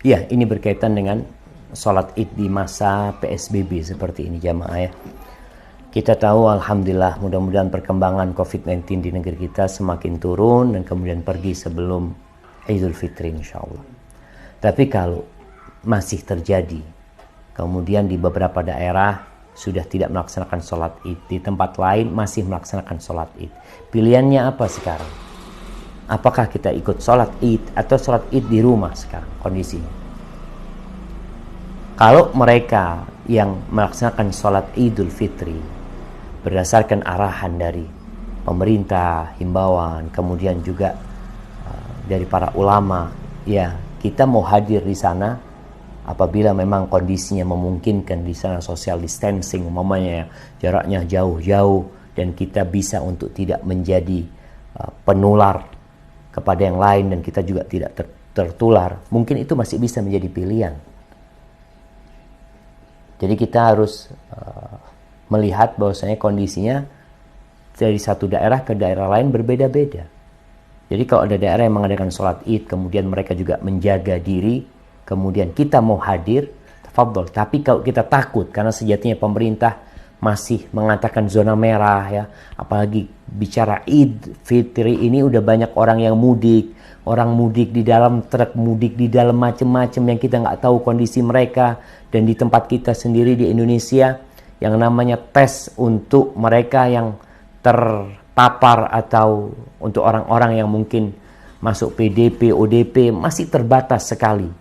Ya, ini berkaitan dengan sholat id di masa PSBB seperti ini jamaah ya. Kita tahu alhamdulillah mudah-mudahan perkembangan COVID-19 di negeri kita semakin turun dan kemudian pergi sebelum Idul Fitri insyaallah. Tapi kalau masih terjadi, kemudian di beberapa daerah sudah tidak melaksanakan sholat id, di tempat lain masih melaksanakan sholat id. Pilihannya apa sekarang? Apakah kita ikut sholat id atau sholat id di rumah sekarang kondisinya? Kalau mereka yang melaksanakan sholat Idul Fitri berdasarkan arahan dari pemerintah, himbauan, kemudian juga dari para ulama, ya kita mau hadir di sana apabila memang kondisinya memungkinkan di sana social distancing, umpamanya jaraknya jauh-jauh dan kita bisa untuk tidak menjadi penular kepada yang lain dan kita juga tidak tertular, mungkin itu masih bisa menjadi pilihan. Jadi kita harus melihat bahwasanya kondisinya dari satu daerah ke daerah lain berbeda-beda. Jadi kalau ada daerah yang mengadakan sholat id, kemudian mereka juga menjaga diri, kemudian kita mau hadir, tafadhol. Tapi kalau kita takut, karena sejatinya pemerintah masih mengatakan zona merah ya, apalagi bicara id fitri ini udah banyak orang yang mudik, orang mudik di dalam truk, mudik di dalam macam-macam yang kita nggak tahu kondisi mereka. Dan di tempat kita sendiri di Indonesia, yang namanya tes untuk mereka yang terpapar atau untuk orang-orang yang mungkin masuk PDP, ODP masih terbatas sekali.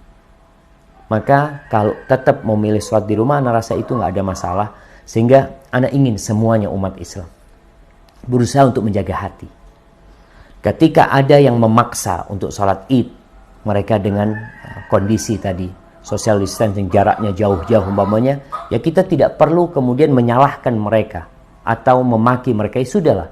Maka kalau tetap memilih sholat di rumah, Ana rasa itu nggak ada masalah. Sehingga Ana ingin semuanya umat Islam berusaha untuk menjaga hati. Ketika ada yang memaksa untuk sholat id, mereka dengan kondisi tadi social distancing, jaraknya jauh-jauh umpamanya, ya kita tidak perlu kemudian menyalahkan mereka atau memaki mereka. Ya sudahlah,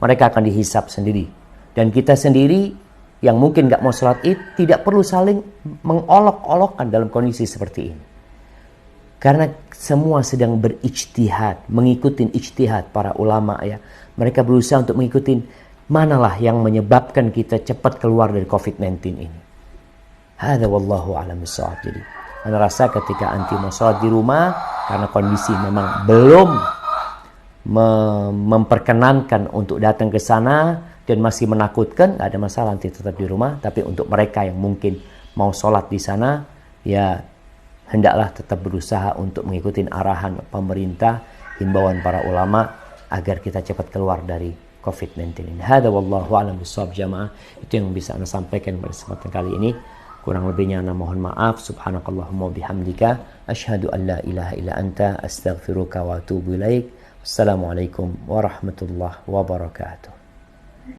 mereka akan dihisap sendiri. Dan kita sendiri yang mungkin gak mau sholat id tidak perlu saling mengolok-olokkan dalam kondisi seperti ini. Karena semua sedang berijtihad, mengikuti ijtihad para ulama ya. Mereka berusaha untuk mengikuti manalah yang menyebabkan kita cepat keluar dari COVID-19 ini. Hadza wallahu a'lam bissawab. Jadi, Ana rasa ketika anti mau sholat di rumah karena kondisi memang belum memperkenankan untuk datang ke sana dan masih menakutkan, nggak ada masalah nanti tetap di rumah. Tapi untuk mereka yang mungkin mau sholat di sana, ya hendaklah tetap berusaha untuk mengikuti arahan pemerintah, himbauan para ulama agar kita cepat keluar dari COVID-19 ini. Hadza wallahu a'lam bissawab jamaah. Itu yang bisa Ana sampaikan pada kesempatan kali ini. Kurang lebihnya Ana mohon maaf. Subhanakallahumma bihamdika asyhadu an la ilaha illa anta astaghfiruka wa atubu ilaik. Wassalamualaikum warahmatullahi wabarakatuh.